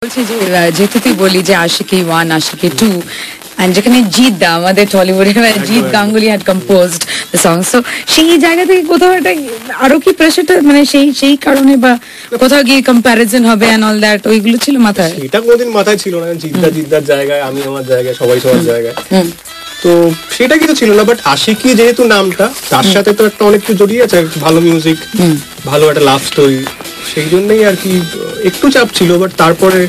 বলছি যে যেহেতু তুই বলি যে আশিকি 1 আশিকি 2 and যেখানে জিৎ দা আমাদের টলিউডে Jeet Ganguly had composed the song, so সেই জায়গা থেকে কোথাও একটা আরো কি প্রেসারটা মানে সেই কারণে বা কোথাও গিয়ে কম্প্যারিজন হবে এন্ড অল দ্যাট ওইগুলো ছিল মাথায়? এটা কোনোদিন মাথায় ছিল না, জিদ্দার জায়গায় আমি আমার জায়গায় সবাই সবার জায়গায়, তো সেটা কিছু ছিল না। বাট আশিকি যেহেতু নামটা, তার সাথে তো একটা অনেক কিছু জড়িয়ে আছে, ভালো মিউজিক, ভালো একটা লাভ স্টোরি, সেই জন্যই আর কি একটু চাপ ছিল। বাট তারপরে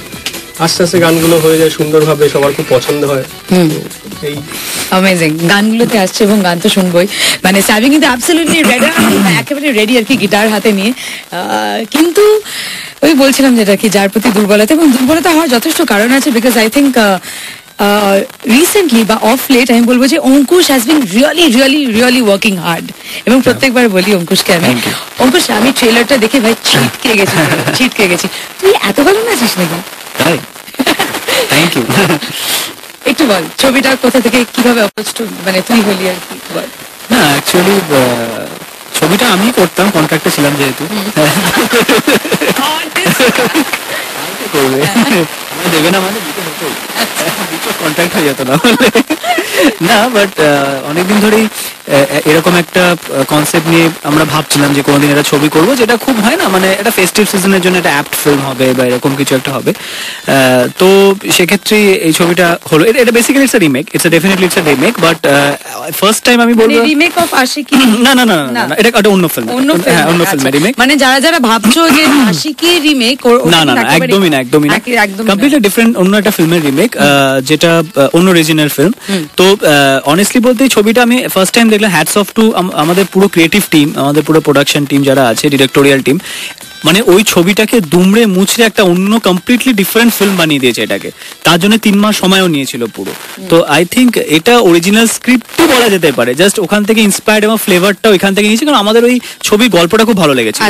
আস্তে আস্তে গানগুলো হয়ে যায় সুন্দরভাবে, সবার খুব পছন্দ হয়। এই অ্যামেজিং গানগুলোতে আসছে এবং গান তো শুনবই, মানে সাবি কিন্তু অ্যাবসলিউটলি রেডি, একেবারে রেডি আর কি গিটার হাতে নিয়ে। কিন্তু ওই বলছিলাম যেটা কি যার প্রতি দুর্বলতা, এবং দুর্বলতা হওয়ার যথেষ্ট কারণ আছে, বিকজ আই থিঙ্ক রিসেন্টলি বা অফ লেট আমি বলবো যে Ankush has been really working hard, এবং প্রত্যেকবার বলি অঙ্কুশকে আমি, অঙ্কুশ আমি ট্রেলারটা দেখে ভাই ছিটকে গেছি। তুই এত ভালো নাচিস নাকি? Thank you. একটু বল ছবিটা কোথা থেকে কিভাবে অ্যাপ্রোচ মানে তুই হলি আর কি বল। না অ্যাকচুয়ালি ছবিটা আমি করতাম, কন্ট্রাক্টে ছিলাম যেহেতু। করবে দেবে না মানে দিতে হতো, কন্ট্রাক্ট হয়ে যেত না। না বাট অনেকদিন ধরেই এরকম একটা কনসেপ্ট নিয়ে আমরা ভাবছিলাম যে কোনোদিন একটা ছবি করবো, যেটা খুব হয় না মানে একটা ফেস্টিভ সিজনের জন্য একটা অ্যাপ্ট ফিল্ম হবে বা এরকম কিছু একটা হবে। তো সেক্ষেত্রে এই ছবিটা হলো, এটা basically it's a remake, definitely it's a remake, but first time আমি বলবো রিমেক অফ আশিকি। না না না না, এটা একটা অন্য ফিল্ম, হ্যাঁ অন্য ফিল্মের রিমেক। মানে যারা ভাবছো যে আশিকি রিমেক, না না একদমই না, কমপ্লিটলি ডিফারেন্ট অন্য একটা ফিল্মের রিমেক, যেটা অন্য রিজিনাল ফিল্ম। তো অনেস্টলি বলতে এই ছবিটা আমি ফার্স্ট টাইম দেখলাম, হ্যাটস অফ টু আমাদের পুরো ক্রিয়েটিভ টিম, আমাদের পুরো প্রোডাকশন টিম যারা আছে, ডিরেক্টোরিয়াল টিম, মানে ওই ছবিটাকে দুমড়ে মুছড়ে একটা অন্য কমপ্লিটলি ডিফারেন্ট ফিল্ম বানিয়ে দিয়েছে এটাকে। তার জন্য 3 মাস সময়ও নিয়েছিল পুরো। তো আই থিঙ্ক এটা অরিজিনাল স্ক্রিপ্টও বলা যেতে পারে, জাস্ট ওখান থেকে ইন্সপায়ার্ড এবং ফ্লেভারটা ওইখান থেকে নিয়েছে, কারণ আমাদের ওই ছবির গল্পটা খুব ভালো লেগেছিল।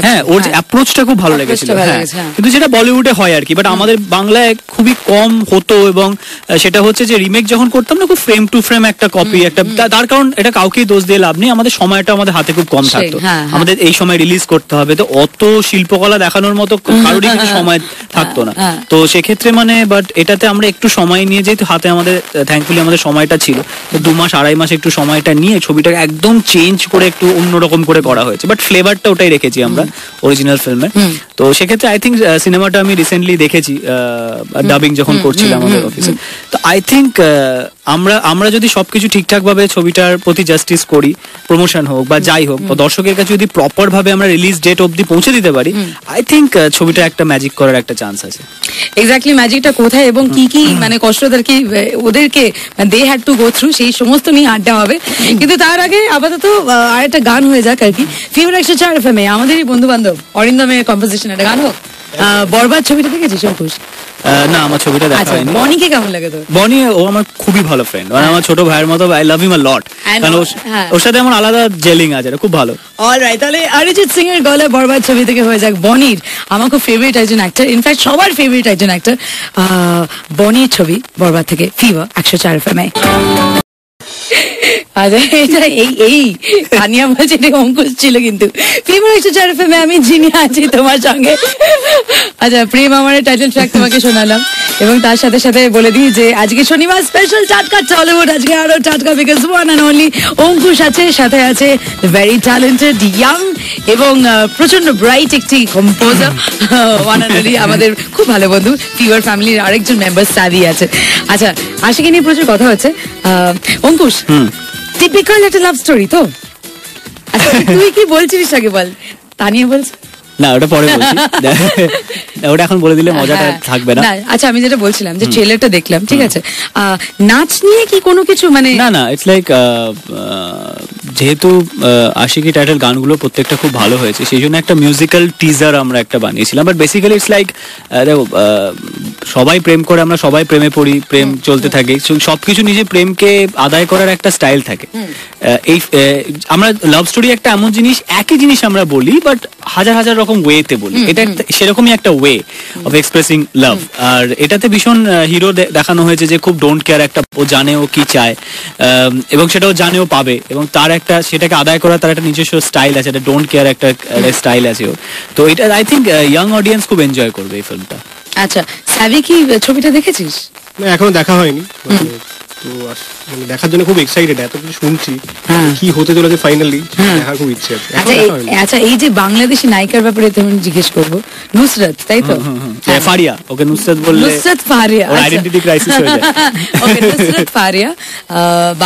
হ্যাঁ ওর অ্যাপ্রোচটা খুব ভালো লেগেছিল, হ্যাঁ কিন্তু যেটা বলিউডে হয় আর কি, বাট আমাদের বাংলায় খুবই কম হতো। এবং সেটা হচ্ছে যে রিমেক যখন করতাম না, খুব ফ্রেম টু ফ্রেম একটা কপি, একটা তার কারণ এটা কাউকেই দোষ দিয়ে লাভ নেই, আমাদের সময়টা আমাদের হাতে খুব কম থাকতো, আমাদের এই সময় রিলিজ করতে হবে, তো অত শিল্পকলা দেখানোর মতো কারোরই কিছু সময় থাকতো না। তো সেক্ষেত্রে মানে বাট এটাতে আমরা একটু সময় নিয়ে, যেহেতু হাতে আমাদের থ্যাঙ্কফুলি আমাদের সময়টা ছিল, তো 2 মাস 2.5 মাস একটু সময়টা নিয়ে ছবিটাকে একদম চেঞ্জ করে একটু অন্যরকম করে করা হয়েছে, বাট ফ্লেভারটা ওটাই রেখেছি আমরা অরিজিনাল ফিল্মে। তো সেক্ষেত্রে আই থিঙ্ক সিনেমাটা আমি রিসেন্টলি দেখেছি ডাবিং যখন করছিলাম আমাদের অফিসে। তো আই থিঙ্ক আমরা যদি সবকিছু ঠিকঠাক ভাবে ছবিটার প্রতি জাস্টিস করি, প্রমোশন হোক বা যাই হোক, দর্শকের কাছে যদি প্রপার ভাবে আমরা রিলিজ ডেট অবধি পৌঁছে দিতে পারি, আই থিঙ্ক ছবিটা একটা ম্যাজিক করার একটা চান্স আছে। এক্স্যাক্টলি, ম্যাজিকটা কোথায় এবং কি মানে কষ্টদের কি ওদেরকে they had to go through, সেই সমস্ত নিয়ে আড্ডা হবে। কিন্তু তার আগে আপাতত আরেকটা গান হয়ে যাক আর কি। ফিভার 104 FM আমাদেরই বন্ধু বান্ধব অরিন্দমের কম্পোজিশন একটা গান হোক। বরবাদ ছবিটা দেখেছিস অঙ্কুশ? না আমার ছবিটা দেখা হয়নি। বনিকে কেমন লাগে তোর? বনি ও আমার খুবই ভালো ফ্রেন্ড, মানে আমার ছোট ভাইয়ের মতো, আই লাভ হিম আ লট, কারণ ওর সাথে আমার আলাদা জেলিং আছে, খুব ভালো। অলরাইট, তাহলে অরিজিৎ সিং এর গলায় বরবাদ ছবি থেকে হয়ে যাক বনির, আমার খুব ফেভারিট একজন অ্যাক্টর, ইনফ্যাক্ট সবার ফেভারিট একজন অ্যাক্টর, বনির ছবি বরবাদ থেকে ফিভার 104 FM। আচ্ছা এটা এই তানিয়া বলছে এটা অঙ্কুশ ছিল, কিন্তু ফিভার 104 FM আমি যিনি আছি তোমার সঙ্গে। আচ্ছা প্রেম আমার টাইটেল ট্র্যাক তোমাকে শোনালাম, এবং তার সাথে সাথে বলে দিই যে আজকে শনিবার স্পেশাল টাটকা টলিউড, আজকে আরো টাটকা, because one and only Ankush আছে, সাথে আছে ভেরি ট্যালেন্টেড ইয়াং এবং প্রচন্ড ব্রাইট একটি কম্পোজার, ওয়ান অ্যান্ড অনলি আমাদের খুব ভালো বন্ধু ফিভার ফ্যামিলির আরেকজন মেম্বার সাবি আছে। আচ্ছা আশিকি নিয়ে প্রচুর কথা হচ্ছে। অঙ্কুশ, টিপিক্যাল একটা লাভ স্টোরি তো? আচ্ছা তুই কি বলছিস আগে বল, তানিয়া বলছে না ওটা পরে বলছি, ওটা এখন বলে দিলে মজাটা থাকবে না। আচ্ছা আমি যেটা বলছিলাম যে ট্রেলারটা দেখলাম, ঠিক আছে, নাচ নিয়ে কি কোনো কিছু মানে? না না, ইটস লাইক যেহেতু আশিকি টাইটেল গানগুলো প্রত্যেকটা খুব ভালো হয়েছে, সেই জন্য একটা মিউজিক্যাল টিজার আমরা একটা বানিয়েছিলাম। বাট বেসিক্যালি ইটস লাইক সবাই প্রেম করে, আমরা সবাই প্রেমে পড়ি, প্রেম চলতে থাকে, সবকিছু নিজে প্রেমকে আদায় করার একটা স্টাইল থাকে। এই আমরা লাভ স্টোরি একটা এমন জিনিস, একই জিনিস আমরা বলি বাট হাজার হাজার রকম ওয়েতে বলি, এটা সেরকমই একটা ওয়ে অফ এক্সপ্রেসিং লাভ। আর এটাতে ভীষণ হিরো দেখানো হয়েছে যে খুব ডোন্ট কেয়ার, একটা ও জানে ও কি চায় এবং সেটাও জানে ও পাবে, এবং তার একটা সেটাকে আদায় করার তার একটা নিজস্ব স্টাইল আছে, একটা ডোন্ট কেয়ার একটা স্টাইল আছে ওর। তো এটা আই থিঙ্ক ইয়াং অডিয়েন্স খুব এনজয় করবে এই ফিল্মটা। আচ্ছা, স্যাভি কি ছবিটা দেখেছিস? না, এখনো দেখা হয়নি। তো মানে দেখার জন্য খুব এক্সাইটেড, এত কিছু শুনছি কি হতে চলেছে ফাইনালি, দেখার খুব ইচ্ছে আছে। আচ্ছা, এই যে বাংলাদেশি নায়িকার ব্যাপারে তেমন জিজ্ঞেস করবো, নুসরাত, তাই তো? ফারিয়া, ওকে নুসরাত বললে নুসরাত ফারিয়া, ওর আইডেন্টিটি ক্রাইসিস হয়ে যায়। ওকে, নুসরাত ফারিয়া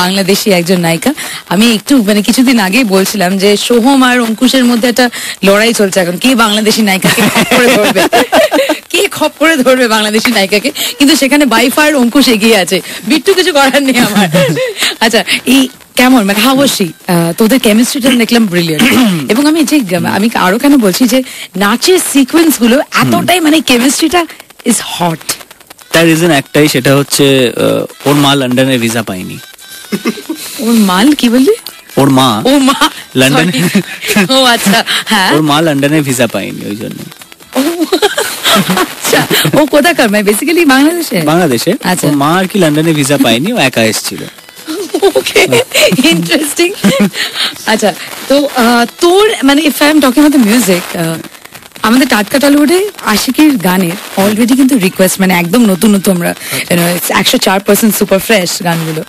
বাংলাদেশি একজন নায়িকা। আমি একটু মানে কিছুদিন আগেই বলছিলাম যে সোহম আর অঙ্কুশের মধ্যে একটা লড়াই চলছে এখন, কে বাংলাদেশি নায়িকাকে খপ্পরে ধরবে, কে খপ্পরে ধরবে বাংলাদেশি নায়িকাকে, কিন্তু সেখানে বাই ফার অঙ্কুশ এগিয়ে আছে, বিট্টু কিছু করার নেই আমার। আচ্ছা, এই কেমন মানে হাওয়াসি তোদের কেমিস্ট্রিটা দেখলাম ব্রিলিয়ান্ট। এবং আমি যে আমি আরো কেন বলছি যে নাচের সিকোয়েন্স গুলো এতটাই মানে কেমিস্ট্রিটা ইজ হট। তার রিজন একটাই, সেটা হচ্ছে ওর মা লন্ডনে ভিসা পায়নি। ওর মাল কি বললি? ওর মা লন্ডনে, ও আচ্ছা, হ্যাঁ, ওর মা লন্ডনে ভিসা পায়নি, ওই জন্য। আচ্ছা, ও কোথাকার? মানে বেসিক্যালি বাংলাদেশে। আচ্ছা, মা আর কি লন্ডনে ভিসা পায়নি, ও একা এসেছিল। ওকে, ইন্টারেস্টিং। আচ্ছা, তো তোর মানে if I am talking about the music, আমাদের টাটকা টলিউডে আশিকির গানের অলরেডি কিন্তু রিকোয়েস্ট মানে একদম নতুন নতুন, আমরা 104% সুপার ফ্রেশ গানগুলো,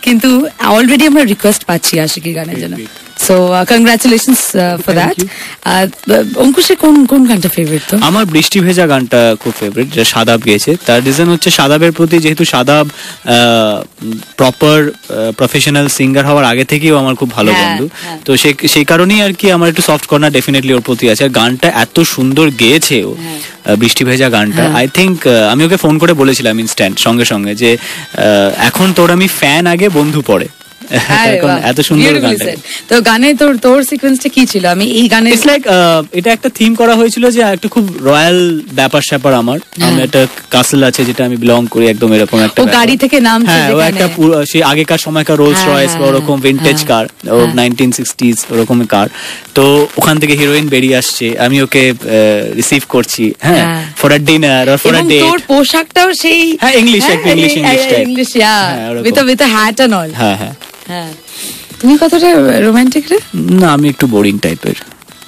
কিন্তু অলরেডি আমরা রিকোয়েস্ট পাচ্ছি আশিকির গানের জন্য। So congratulations for that. অঙ্কুশের কোন গানটা ফেভারিট? তো আমার বৃষ্টি ভেজা গানটা খুব ফেভারিট, যেটা শাদাব গেয়েছে। তার রিজন হচ্ছে শাদাবের প্রতি, যেহেতু শাদাব প্রপার প্রফেশনাল সিঙ্গার হওয়ার আগে থেকেও আমার খুব ভালো বন্ধু, তো সেই কারণেই আর কি আমার একটু সফট কর্নার ডেফিনেটলি ওর প্রতি আছে। আর গানটা এত সুন্দর গেয়েছে ও, বৃষ্টি ভেজা গানটা। আই থিঙ্ক আমি ওকে ফোন করে বলেছিলাম ইনস্ট্যান্ট সঙ্গে সঙ্গে যে এখন তোর আমি ফ্যান আগে বন্ধু পরে, এত সুন্দর গানটা। তো গানে তোর সিকোয়েন্সটা কি ছিল? আমি এই গানে ইটস লাইক এটা একটা থিম করা হয়েছিল যে একটা খুব রয়্যাল ব্যাপার স্যাপার, আমার একটা কাসল আছে যেটা আমি বিলং করি, একদম এরকম একটা গাড়ি থেকে নামছে, ও একটা সেই আগেকার সময়কার রোলস রয়েস বা ওরকম ভিনটেজ কার, ও 1960s ওরকম কার। তো ওখান থেকে হিরোইন বেরিয়ে আসছে, আমি ওকে রিসিভ করছি, হ্যাঁ, for a dinner or for a date. তোর পোশাকটাও সেই English type, English with hat and all. হ্যাঁ, তুমি কতটা রোমান্টিক রে? না, আমি একটু বোরিং টাইপের।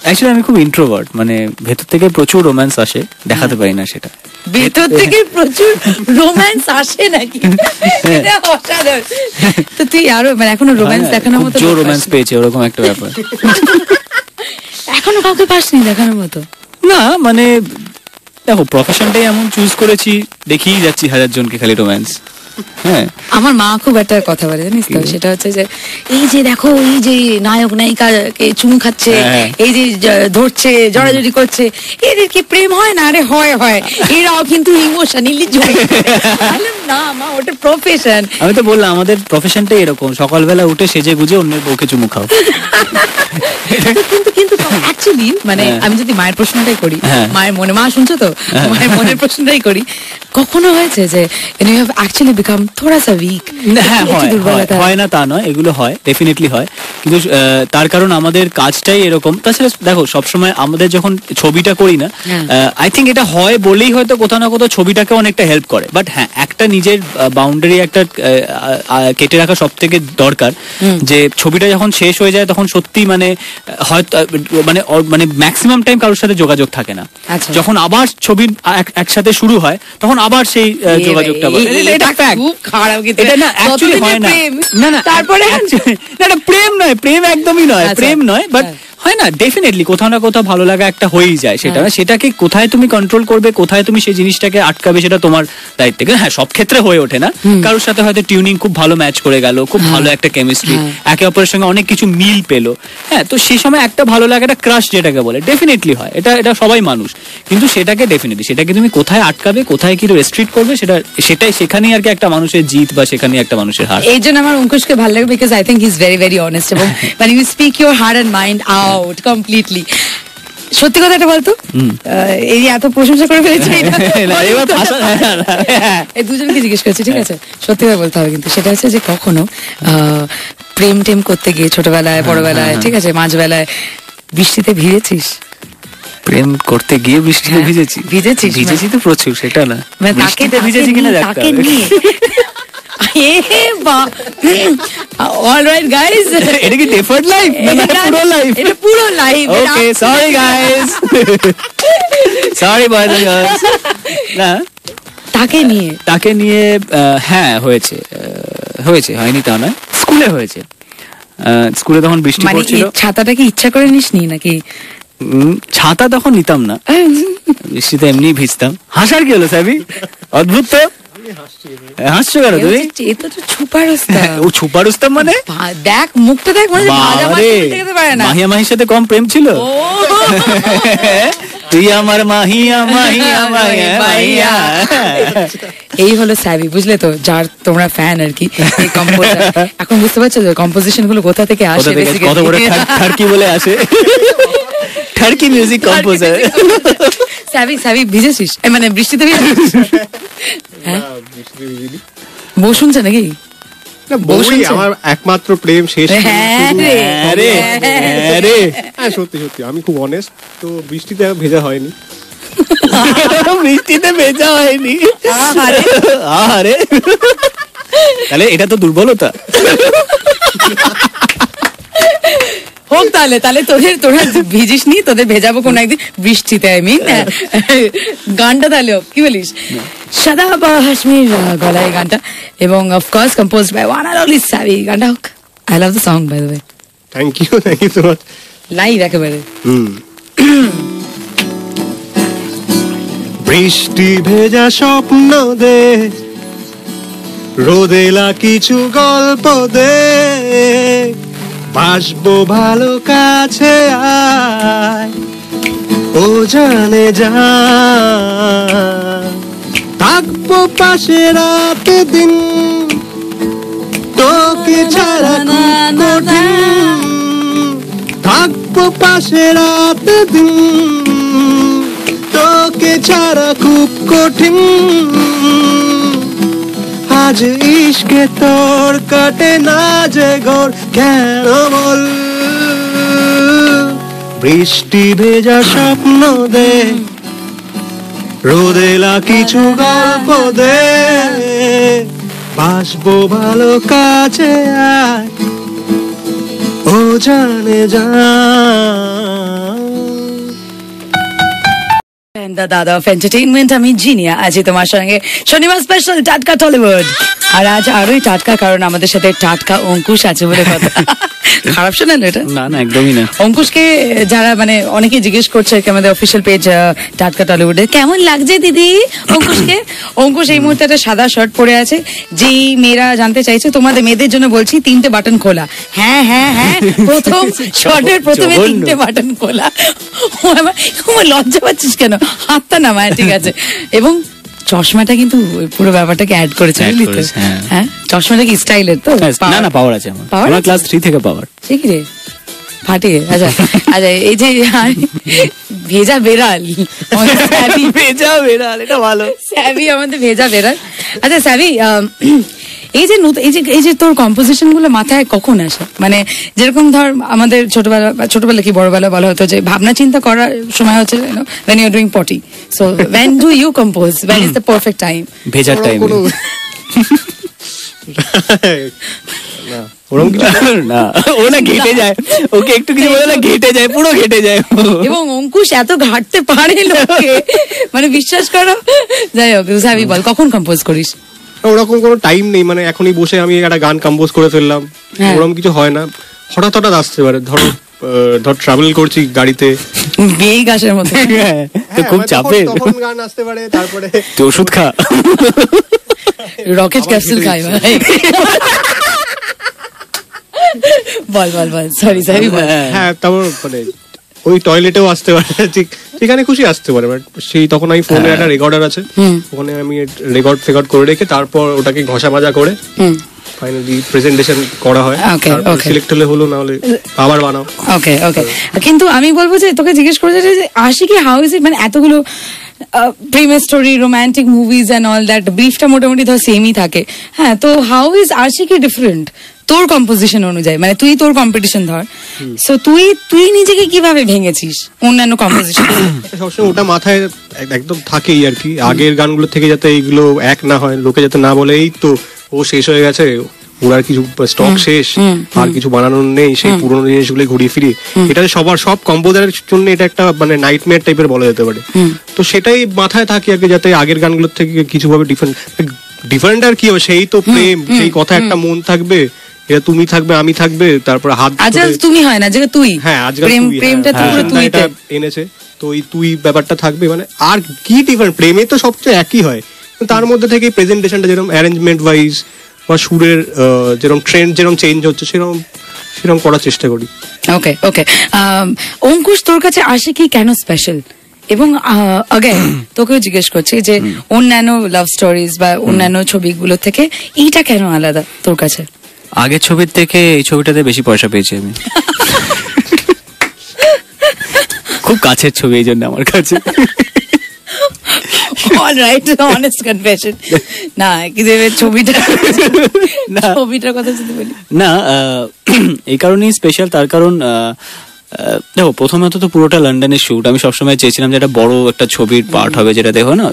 অ্যাকচুয়ালি আমি খুব ইন্ট্রোভার্ট, মানে ভেতর থেকে প্রচুর রোম্যান্স আসে, দেখাতে পারি না সেটা। ভেতর থেকে প্রচুর রোম্যান্স আসে নাকি? এটা অসাধারণ। তো তুই আরো মানে এখনো রোম্যান্স দেখানোর মতো? জোর রোম্যান্স পেয়েছে, ওরকম একটা ব্যাপার। এখনো কাউকে পাসনি দেখানোর মতো? না, মানে দেখো প্রফেশনটাই এমন চুজ করেছি, দেখিয়ে যাচ্ছি হাজার জনকে খালি রোম্যান্স। হ্যাঁ, আমার মা খুব একটা কথা বলে জানিস তো, সেটা হচ্ছে যে এই যে দেখো, এই যে নায়ক নায়িকাকে চুমু খাচ্ছে, এই যে ধরছে, জড়াজড়ি করছে, এদের কি প্রেম হয় না? আরে হয়, এরাও কিন্তু ইমোশনালি জড়িত। না মা, ওটা প্রফেশন। আমি তো বললাম আমাদের প্রফেশনটাই এরকম, সকালবেলা উঠে সেজে গুজে অন্যের বউকে চুমু খাও। কিন্তু অ্যাকচুয়ালি মানে আমি যদি মায়ের প্রশ্নটাই করি, মায়ের মনে, মা শুনছো তো, মায়ের মনের প্রশ্নটাই করি, কখনো হয়েছে যে ইউ হ্যাভ অ্যাকচুয়ালি বিকাম থোড়া সা উইক? হ্যাঁ, হয় না তা নয়, এগুলো হয়, ডেফিনেটলি হয়, কিন্তু তার কারণ আমাদের কাজটাই এরকম। তাছাড়া দেখো সবসময় আমাদের যখন ছবিটা করি না, আই থিঙ্ক এটা হয় বলেই হয়তো কোথাও না কোথাও ছবিটাকে অনেকটা হেল্প করে। বাট হ্যাঁ, একটা নিজের বাউন্ডারি একটা কেটে রাখা সব থেকে দরকার, যে ছবিটা যখন শেষ হয়ে যায় তখন সত্যি মানে হয়তো মানে ম্যাক্সিমাম টাইম কারোর সাথে যোগাযোগ থাকে না। যখন আবার ছবি একসাথে শুরু হয় তখন আবার সেই যোগাযোগটা, খুব খারাপ। এটা না অ্যাকচুয়ালি হয় না, না তারপরে না প্রেম নয়, প্রেম একদমই নয়, প্রেম নয়, বাট হয় না, ডেফিনেটলি কোথাও না কোথাও ভালো লাগা একটা হয়েই যায়। সেটাকে কোথায় তুমি কন্ট্রোল করবে, কোথায় তুমি সেই জিনিসটাকে আটকাবে, সেটা তোমার দায়িত্ব। হ্যাঁ, সব ক্ষেত্রে হয়ে ওঠে না, কারোর সাথে হয়তো টিউনিং খুব ভালো ম্যাচ করে গেল, খুব ভালো একটা কেমিস্ট্রি, একে অপরের সঙ্গে অনেক কিছু মিল পেলো, হ্যাঁ, তো সেই সময় একটা ভালো লাগা, একটা ক্রাশ যেটাকে বলে, ডেফিনেটলি হয়। এটা সবাই মানুষ, কিন্তু সেটাকে ডেফিনেটলি সেটাকে তুমি কোথায় আটকাবে, কোথায় কি রেস্ট্রিক্ট করবে, সেটাই সেখানেই আর কি একটা মানুষের জিত বা সেখানেই একটা মানুষের হার। এই জন্য আমার অঙ্কুশকে ভালো লাগে, because I think he is very very honest, এবং when you speak your heart and mind out completely. সত্যি কথা একটা বলতো, এই এত প্রশংসা করে ফেলেছি, এই দুজনকে জিজ্ঞেস করেছি, ঠিক আছে, সত্যি কথা বলতে হবে কিন্তু, সেটা হচ্ছে যে কখনো প্রেম টেম করতে গিয়ে ছোটবেলায়, বড়বেলায়, ঠিক আছে, মাঝবেলায় বৃষ্টিতে ভিজেছিস? প্রেম করতে গিয়ে বৃষ্টিতে ভিজেছি তো প্রচুর, সেটা না বৃষ্টিতে ভিজেছি কিনা দেখতে হবে। অলরাইট গাইস, এটা কি ডেফার্ড লাইফ না পুরো লাইফ? এটা পুরো life. Okay, sorry guys. Sorry boys and girls. না তাকে নিয়ে হ্যাঁ হয়েছে, হয়নি তা নয়, স্কুলে হয়েছে। স্কুলে তখন বৃষ্টি পড়ছিল। ছাতাটা কি ইচ্ছা করে নিসনি নাকি? ছাতা তখন নিতাম না, বৃষ্টিতে এমনি ভিজতাম। হাসার কি হলো সাবি? অদ্ভুত তো, হাসছো কেন তুমি? এটা তো ছুপার উস্তাদ। ও ছুপার উস্তাদ মানে? দেখ মুখটা দেখ, মানে ভাজা মাছ খেতে পারে না। মাহিয়া মাহির সাথে কম প্রেম ছিল? তুই আমার মাহিয়া মাহিয়া মাহিয়া। এই হলো সাবি, বুঝলে তো, যার তোমরা ফ্যান আর কি। এখন বুঝতে পারছো যে কম্পোজিশন গুলো কোথা থেকে আসে, কত বড় ঠারকি বলে আসে, ঠারকি মিউজিক কম্পোজার। সাবি ভিজেছিস, মানে বৃষ্টিতে ভিজেছিস? বউ শুনছে নাকি? আমার একমাত্র প্রেম শেষ। সত্যি সত্যি আমি খুব অনেস্ট, তো বৃষ্টিতে ভেজা হয়নি। বৃষ্টিতে ভেজা হয়নি? আরে তাহলে এটা তো দুর্বলতা। হোক তাহলে তোরা ভিজিস নি, তোদের ভেজাবো কোন একদিন বৃষ্টিতে। আই মিন গানটা তাহলে হোক, কি বলিস? সাদাবা হাসমির গলায় গানটা, এবং of course compose by one and only Sabi. গানটা হোক। I love the song by the way. Thank you so much. Live একেবারে। বৃষ্টি ভেজা স্বপ্ন দে, রোদেলা কিছু গল্প দে, বাসবো ভালো কাছে আয়, ও জানে যা, থাকবো পাশে রাতে দিন, তোকে ছাড়া খুব কঠিন, থাকবো পাশে রাতে দিন, তোকে ছাড়া খুব কঠিন, আজ ইশকে তোর কাটে না যে ঘর, কেন বল? বৃষ্টি ভেজা স্বপ্ন দে, রোদেলা কিছু গল্প দে, বাসবো ভালো কাছে আয়, ও জানে যা। দাদা অফ এন্টারটেইনমেন্ট, আমি জিনিয়া, আছি তোমার সঙ্গে শনিবার স্পেশাল টাটকা টলিউড। আর আজ আরোই টাটকা, কারণ আমাদের সাথে টাটকা অঙ্কুশ আছে বলে কথা। খারাপ শোনালো এটা? না না, একদমই না। অঙ্কুশকে যারা মানে অনেকে জিজ্ঞেস করছে আমাদের অফিসিয়াল পেজ টাটকা টলিউডে, কেমন লাগছে দিদি অঙ্কুশকে? অঙ্কুশ এই মুহূর্তে একটা সাদা শার্ট পরে আছে। যেই মেয়েরা জানতে চাইছে, তোমাদের মেয়েদের জন্য বলছি, 3টে বাটন খোলা। হ্যাঁ হ্যাঁ হ্যাঁ, প্রথম শার্টের প্রথমে 3টে বাটন খোলা। আমার লজ্জা পাচ্ছিস কেন? হাতটা নামায়, ঠিক আছে। এবং চশমাটা কিন্তু পুরো ব্যাপারটাকে অ্যাড করেছে, বুঝলি তো? হ্যাঁ, চশমাটা কি স্টাইলের তো? না না, পাওয়ার আছে আমার, ক্লাস 3 থেকে পাওয়ার। সে কি রে ফাটিয়ে? আচ্ছা আচ্ছা, এই যে ভেজা বেড়াল, ভেজা বেড়াল, এটা ভালো। স্যাভি আমাদের ভেজা বেড়াল। আচ্ছা স্যাভি, এই যে তোর কম্পোজিশন গুলো মাথায় কখন আসে? মানে যেরকম ধর আমাদের ছোটবেলা কি বড়বেলা বলা হতো যে ভাবনা চিন্তা করার সময় হচ্ছে when you are doing potty, so when do you compose, when is the perfect time? ভেজার টাইম না, ও না ঘেটে যায়, ওকে একটু কিছু বলে না ঘেটে যায়, পুরো ঘেটে যায়। এবং অঙ্কুশ এত ঘাটতে পারে লোকে, মানে বিশ্বাস করো। যাই হোক, স্যাভি বল, কখন কম্পোজ করিস? ওরকম কোনো টাইম নেই, মানে এখনই বসে আমি একটা গান কম্পোজ করে ফেললাম, ওরকম কিছু হয় না। হঠাৎ আসতে পারে, ধর ট্রাভেল করছি গাড়িতে, বেই গাছের মতো, তো খুব চাপে, তখন গান আসতে পারে। তারপরে তুই ওষুধ খা, রকেট ক্যাপসুল খাই। বল সরি হ্যাঁ, তারপর মানে ওই টয়লেটেও আসতে পারে, যেখানে খুশি আসতে পারে। সেই তখন আমি ফোনে একটা রেকর্ডার আছে, ওখানে আমি রেকর্ড করে রেখে তারপর ওটাকে ঘষা মাজা করে ফাইনালি প্রেজেন্টেশন করা হয়। সিলেক্ট হলো না হলে আবার বানাও। ওকে কিন্তু আমি বলবো যে তোকে জিজ্ঞেস করে যে আশিকি হাউ ইজ ইট, মানে এতগুলো প্রেম story, romantic movies and all that, ব্রিফটা মোটামুটি ধর সেমই থাকে। হ্যাঁ, তো হাউ ইজ আশিকি ডিফারেন্ট তোর কম্পোজিশন অনুযায়ী? মানে তুই তোর কম্পিটিশন ধর, সো তুই নিজেকে কিভাবে ভেঙেছিস অন্যান্য কম্পোজিশন? সবসময় ওটা মাথায় একদম থাকেই আর কি, আগের গানগুলো থেকে যাতে এইগুলো এক না হয়, লোকে যাতে না বলে এই তো ও শেষ হয়ে গেছে, ও ওরা কিছু স্টক শেষ, আর কিছু বানানোর নেই, সেই পুরোনো জিনিসগুলো ঘুরিয়ে ফিরিয়ে, এটা সব কম্পোজারের জন্য এটা একটা মানে নাইটমেয়ার টাইপের বলা যেতে পারে। তো সেটাই মাথায় থাকে আর কি, যাতে আগের গানগুলোর থেকে কিছু ভাবে ডিফারেন্ট আর কি হবে, সেই তো প্রেম, সেই কথা একটা মন থাকবে, এটা তুমি থাকবে আমি থাকবে, তারপর হাত আজকাল তুমি হয় না, যেটা তুই, হ্যাঁ আজকাল প্রেমটা তুইতে এনেছে, তো এই তুই ব্যাপারটা থাকবে। মানে আর কি ডিফারেন্ট, প্রেমে তো সবচেয়ে একই হয়, তার মধ্যে থেকে প্রেজেন্টেশনটা যেরকম অ্যারেঞ্জমেন্ট ওয়াইজ বা সুরের যেরকম ট্রেন্ড যেরকম চেঞ্জ হচ্ছে সেরকম করার চেষ্টা করি। ওকে ওকে, অঙ্কুশ তোর কাছে আশিকি কেন স্পেশাল? এবং আগে তোকেও জিজ্ঞেস করছি যে অন্যান্য লাভ স্টোরিজ বা অন্যান্য ছবিগুলো থেকে এইটা কেন আলাদা তোর কাছে? আগের ছবির থেকে এই ছবিটাতে বেশি পয়সা পেয়েছি আমি। খুব কাছের ছবি এই জন্য আমার কাছে। Alright, honest confession. না কিন্তু ছবিটার কথা যদি বলি না, এই কারণেই স্পেশাল, তার কারণ দেখো প্রথমত তো পুরোটা লন্ডনের শুট। আমি সবসময় চেয়েছিলাম যে একটা বড় একটা ছবির পার্ট হবে, যেটা দেখো না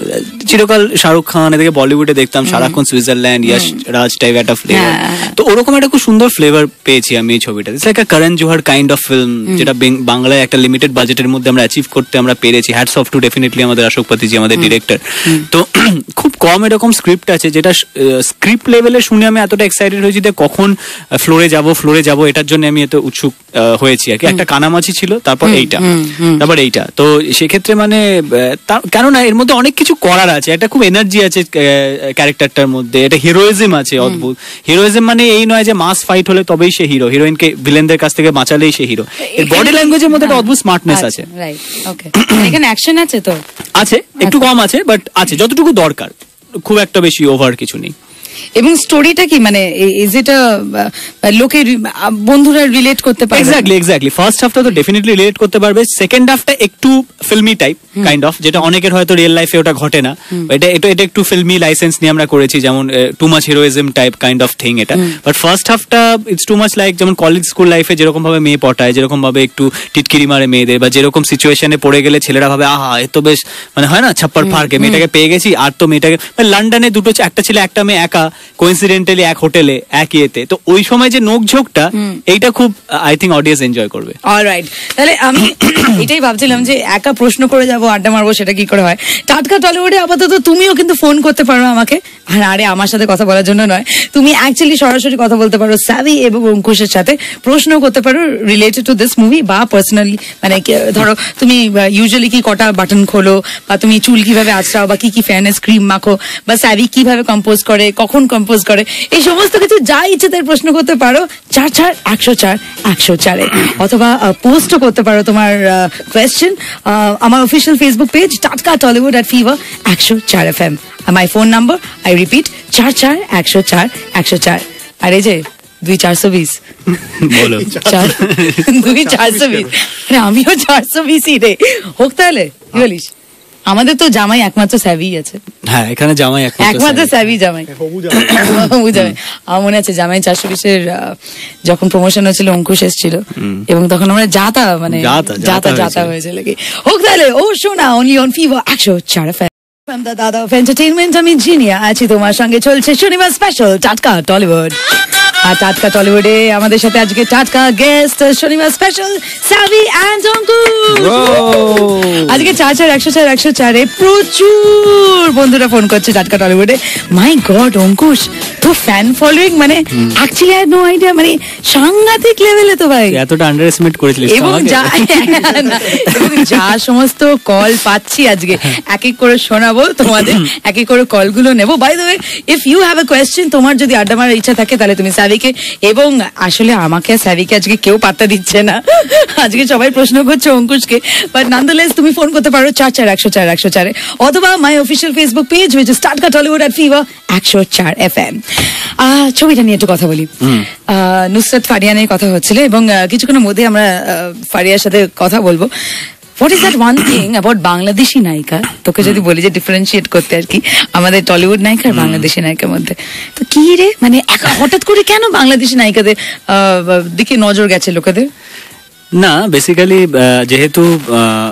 চিরকাল শাহরুখ খান এদিকে বলিউডে দেখতাম সারাক্ষণ সুইজারল্যান্ড, ইয়াশ রাজ টাইপ একটা ফ্লেভার, তো ওরকম একটা খুব সুন্দর ফ্লেভার পেয়েছি আমি এই ছবিটা। It's like a Karan Johar kind of film, যেটা বাংলায় একটা লিমিটেড বাজেটের মধ্যে আমরা অ্যাচিভ করতে আমরা পেরেছি। হ্যাটস অফ টু ডেফিনেটলি আমাদের অশোকপাতি জি, আমাদের ডিরেক্টর। তো খুব কম এরকম স্ক্রিপ্ট আছে যেটা স্ক্রিপ্ট লেভেলে শুনে আমি এতটা এক্সাইটেড হয়েছি যে কখন ফ্লোরে যাব, এটার জন্য আমি এত উৎসুক হয়েছি আর কি। একটা কানামাছি ছিল, তারপর এইটা, তো সেক্ষেত্রে মানে কেননা এর মধ্যে অনেক কিছু করার আছে, একটা খুব এনার্জি আছে ক্যারেক্টারটার মধ্যে, এটা হিরোইজম আছে অদ্ভুত। হিরোইজম মানে এই নয় যে মাস ফাইট হলে তবেই সে হিরো, হিরোইনকে ভিলেনদের কাছ থেকে বাঁচালেই সে হিরো। এর বডি ল্যাঙ্গুয়েজের মধ্যে একটা অদ্ভুত স্মার্টনেস আছে। এখানে অ্যাকশন আছে তো, আছে একটু কম আছে, বাট আছে যতটুকু দরকার, খুব একটা বেশি ওভার কিছু নেই। এবং স্টোরিটা কি মানে যেটা লোকে বন্ধুরা রিলেট করতে পারবে? এক্স্যাক্টলি ফার্স্ট হাফটা তো ডেফিনেটলি রিলেট করতে পারবে, সেকেন্ড হাফটা একটু ফিল্মি টাইপ কাইন্ড অফ, যেটা অনেকের হয়তো রিয়েল লাইফে ওটা ঘটে না। এটা একটু ফিল্মি লাইসেন্স নিয়ে আমরা করেছি, যেমন too much heroism type kind of thing এটা। বাট ফার্স্ট হাফটা ইটস টু মাচ লাইক যেমন কলেজ স্কুল লাইফে যেরকম ভাবে মেয়ে পটায়, যেরকম ভাবে একটু টিটকিরি মারে মেয়েদের, বা যেরকম সিচুয়েশনে পড়ে গেলে ছেলেরা ভাবে আহা এ তো বেশ মানে হয় না ছাপ্পার ফারকে, মেয়েটাকে পেয়ে গেছি, আর তো মেয়েটাকে লন্ডনে একটা ছেলে একটা মেয়ে একা কোইন্সিডেন্টালি এক হোটেলে এক ইয়েতে, তো ওই সময় যে নোকঝোঁকটা এইটা খুব আই থিঙ্ক অডিয়েন্স এনজয় করবে। অলরাইট, তাহলে আমি এটাই ভাবছিলাম যে একা প্রশ্ন করে যাবো, আড্ডা মারবো, সেটা কি করে হয়? টাটকা টলিউডে আপাতত তুমিও কিন্তু ফোন করতে পারো আমাকে, আর আরে আমার সাথে কথা বলার জন্য নয়, তুমি অ্যাকচুয়ালি সরাসরি কথা বলতে পারো সাবি এবং অঙ্কুশের সাথে, প্রশ্ন করতে পারো রিলেটেড টু দিস মুভি, বা পার্সোনালি মানে ধরো তুমি ইউজুয়ালি কি কটা বাটন খোলো, বা তুমি চুল কিভাবে আঁচড়াও, বা কি ফেয়ারনেস ক্রিম মাখো, বা সাবি কিভাবে কম্পোজ করে, কখন কম্পোজ করে, এই সমস্ত কিছু যা ইচ্ছে তাই প্রশ্ন করতে পারো 44104 অথবা পোস্টও করতে পারো তোমার কোয়েশ্চেন আমার অফিসিয়াল ফেসবুক পেজ টাটকা Tollywood @fever 104 FM। My phone number I repeat 44104। আর এই যে 2420 বলো 2420, আমিও 420 রে হোক, তাহলে কি বলিস? আমাদের তো জামাই একমাত্র স্যাভি আছে। হ্যাঁ, এখানে জামাই একমাত্র স্যাভি জামাই, হবু জামাই। আমার মনে আছে জামাই 420 যখন প্রমোশন হয়েছিল, অঙ্কুশ এসেছিল, এবং তখন আমরা যাতা হয়েছিল কি হোক। তাহলে ও শোনা অনলি অন ফিভার 104 FM। দাদা অফ এন্টারটেইনমেন্ট, আমি জিনিয়া আছি তোমার সঙ্গে, চলছে শনিবার স্পেশাল টাটকা টলিউড। আর টাটকা টলিউডে আমাদের সাথে আজকে টাটকা গেস্ট শনিবার স্পেশাল সাবি এন্ড অঙ্কুশ। আজকে 44104 প্রচুর বন্ধুরা ফোন করছে টাটকা টলিউডে। মাই গড অঙ্কুশ, তো ফ্যান ফলোইং মানে অ্যাকচুয়ালি আই নো আইডিয়া, মানে সাংঘাতিক লেভেলে তো ভাই। এতটা আন্ডারএস্টিমেট করেছিলিস? এবং যা সমস্ত কল পাচ্ছি আজকে এক এক করে শোনাবো তোমাদের, এক এক করে কলগুলো নেবো। By the way, if you have a question, তোমার যদি আড্ডা মারার ইচ্ছা থাকে, তাহলে তুমি সাবিকে, এবং আসলে আমাকে সাবিকে আজকে কেউ পাত্তা দিচ্ছে না, আজকে সবাই প্রশ্ন করছে অঙ্কুশকে, বাট নানদলেস তুমি ফোন করতে পারো 44104 অথবা মাই official Facebook page which is টাটকা টলিউড @fever 104 FM। ছবিটা নিয়ে একটু কথা বলি। নুসরাত ফারিয়া নিয়ে কথা হচ্ছিল, এবং কিছুক্ষণের মধ্যে আমরা ফারিয়ার সাথে কথা বলবো। What is that one thing about Bangladeshi নায়িকা, তোকে যদি বলি যে ডিফারেন্সিয়েট করতে আর কি আমাদের টলিউড নায়িকা আর বাংলাদেশি নায়িকার মধ্যে, তো কি রে মানে হঠাৎ করে কেন বাংলাদেশি নায়িকাদের দিকে নজর গেছে লোকেদের? না, বেসিক্যালি যেহেতু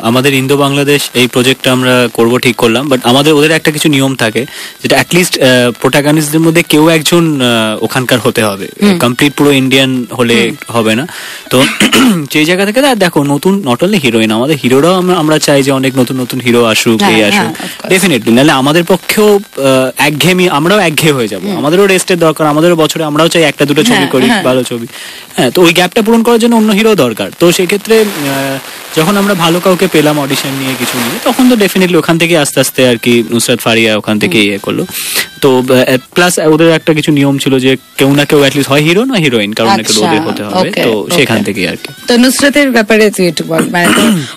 আমাদের ইন্দো বাংলাদেশ এই প্রজেক্টটা আমরা করব ঠিক করলাম, বাট আমাদের ওদের একটা কিছু নিয়ম থাকে যেটা অ্যাটলিস্ট প্রোটাগনিস্টদের মধ্যে কেউ একজন ওখানকার হতে হবে, কমপ্লিট পুরো ইন্ডিয়ান হলে হবে না। তো সেই জায়গা থেকে দেখো নতুন নট অনলি হিরোইন, আমাদের হিরোরাও আমরা চাই যে অনেক নতুন নতুন হিরো আসুক, এই আসুক ডেফিনেটলি, নাহলে আমাদের পক্ষেও একঘেয়েমি, আমরাও একঘেয়ে হয়ে যাবো, আমাদেরও রেস্টের দরকার, আমাদেরও বছরে আমরাও চাই একটা দুটো ছবি করি, ভালো ছবি। হ্যাঁ, তো ওই গ্যাপটা পূরণ করার জন্য অন্য হিরো দরকার। তো সেক্ষেত্রে যখন আমরা ভালো কাউকে পেলাম অডিশন নিয়ে কিছু নিয়ে, তখন তো ডেফিনেটলি ওখান থেকে আস্তে আস্তে আর কি নুসরাত ফারিয়া ওখান থেকে ইয়ে করলো। তো প্লাস ওদের একটা কিছু নিয়ম ছিল যে কেউ না কেউ অ্যাটলিস্ট হয় হিরো না হিরোইন, কারণ একটা ওদের হতে হবে। তো সেখান থেকে আর কি। তো নুসরাতের ব্যাপারে তুই একটু বল, মানে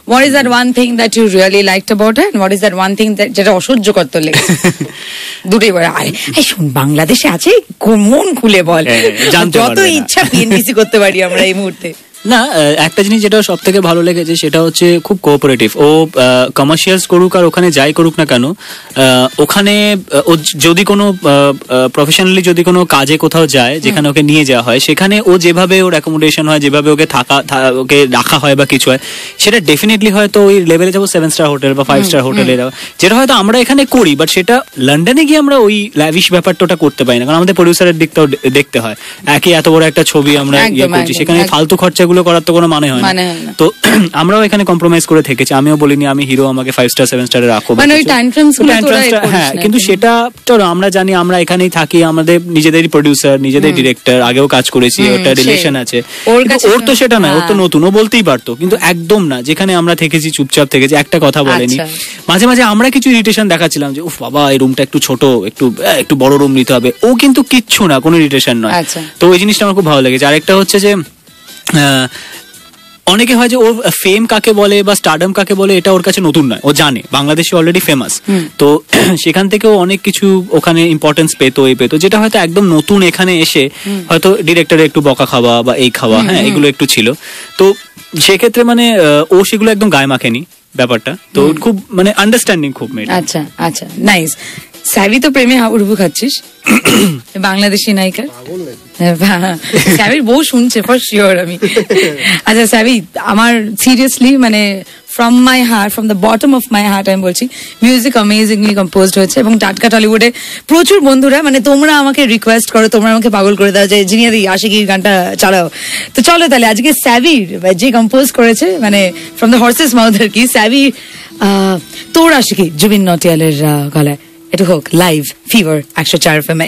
what is that one thing that you really liked about her, what is that one thing যেটা অসহ্যকর তোর লেগেছে? দুটোই বল। আরে শুন, বাংলাদেশে আছে, মন খুলে বল, যত ইচ্ছা পিএনপিসি করতে পারি আমরা এই মুহূর্তে। না, একটা জিনিস যেটা সব থেকে ভালো লেগেছে সেটা হচ্ছে খুব কোঅপারেটিভ। ও কমার্শিয়ালস করুক আর ওখানে যাই করুক না কেন, ওখানে ও যদি কোনো প্রফেশনালি যদি কোনো কাজে কোথাও যায় যেখানে ওকে নিয়ে যাওয়া হয়, সেখানে ও যেভাবে ওর অ্যাকোমোডেশন হয়, যেভাবে ওকে ওকে রাখা হয় বা কিছু হয়, সেটা ডেফিনেটলি হয়তো ওই লেভেলে যাবো 7 স্টার হোটেল বা 5 স্টার হোটেলে যাবো, যেটা হয়তো আমরা এখানে করি, বাট সেটা লন্ডনে গিয়ে আমরা ওই ল্যাভিশ ব্যাপারটা ওটা করতে পারি না, কারণ আমাদের প্রডিউসারের দিকটাও দেখতে হয়। একই এত বড় একটা ছবি আমরা ইয়ে করছি, সেখানে ফালতু খরচা করার তো কোনো মানে হয় না। তো আমরাও এখানে কম্প্রোমাইজ করে থেকেছি। আমিও বলিনি আমি হিরো, আমাকে 5 স্টার 7 স্টারে রাখো, হ্যাঁ, কিন্তু সেটা তো আমরা জানি, আমরা এখানেই থাকি, আমাদের নিজেদেরই প্রডিউসার, নিজেদের ডিরেক্টর, আগেও কাজ করেছি, ওটা রিলেশন আছে। ওর তো সেটা নয়, ওর তো নতুন, ও বলতেই পারতো, কিন্তু একদম না। যেখানে আমরা থেকেছি চুপচাপ থেকেছি, একটা কথা বলেনি। মাঝে মাঝে আমরা কিছু ইরিটেশন দেখাচ্ছিলাম যে উফ বাবা এই রুমটা একটু ছোট, একটু বড় রুম নিতে হবে, ও কিন্তু কিচ্ছু না, কোনো ইরিটেশন নয়। তো ওই জিনিসটা আমার খুব ভালো লেগেছে। আরেকটা হচ্ছে যে অনেকে হয় যে ওর ফেম কাকে বলে বা স্টারডম কাকে বলে এটা ওর কাছে নতুন নয়, ও জানে বাংলাদেশে অলরেডি ফেমাস। তো সেখান থেকেও অনেক কিছু ওখানে ইম্পর্টেন্স পেতো, যেটা হয়তো একদম নতুন এখানে এসে হয়তো ডিরেক্টরের একটু বকা খাওয়া বা এই খাওয়া, হ্যাঁ, এগুলো একটু ছিল। তো সেক্ষেত্রে মানে ও সেগুলো একদম গায়ে মাখেনি ব্যাপারটা, তো খুব মানে আন্ডারস্ট্যান্ডিং খুব মেয়েটা। আচ্ছা আচ্ছা, নাইস। স্যাভি তো প্রেমে হাবুডুবু খাচ্ছিস, বাংলাদেশি নায়িকা। স্যাভির বউ শুনছে ফর শিওর আমি। আচ্ছা স্যাভি, আমার সিরিয়াসলি মানে from my heart, from the bottom of my heart আমি বলছি, মিউজিক অ্যামেজিংলি কম্পোজড হয়েছে। এবং টাটকা টলিউডে প্রচুর বন্ধুরা, মানে তোমরা আমাকে রিকোয়েস্ট করো, তোমরা আমাকে পাগল করে দাও যে জিনিয়াদি আশিকি গানটা চালাও। তো চলো তাহলে আজকে স্যাভির যে কম্পোজ করেছে, মানে ফ্রম দ্য হর্সেস মাউথ আর কি, স্যাভি তোর আশিকি জুবিন নটিয়ালের গলায় একটু হোক লাইভ ফিভার 104 FM।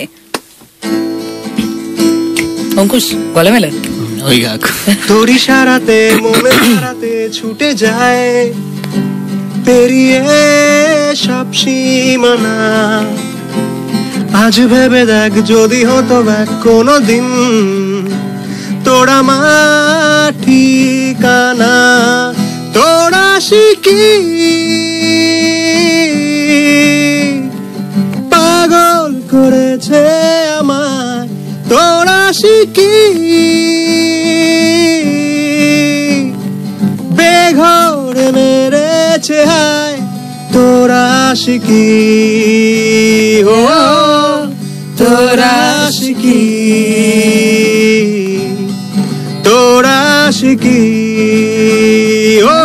অঙ্কুশ গলা মেলা ওই গাক তোর ইশারাতে মনে হারাতে ছুটে যায়, পেরিয়ে সব সীমানা। আজ ভেবে দেখ যদি হতো এক কোনদিন তোর আমার ঠিকানা। তোর আশিকি পাগল করেছে আমায়, তোর আশিকি বেঘরে মেরেছে হায়, তোর আশিকি ও তোর আশিকি, তোর আশিকি ও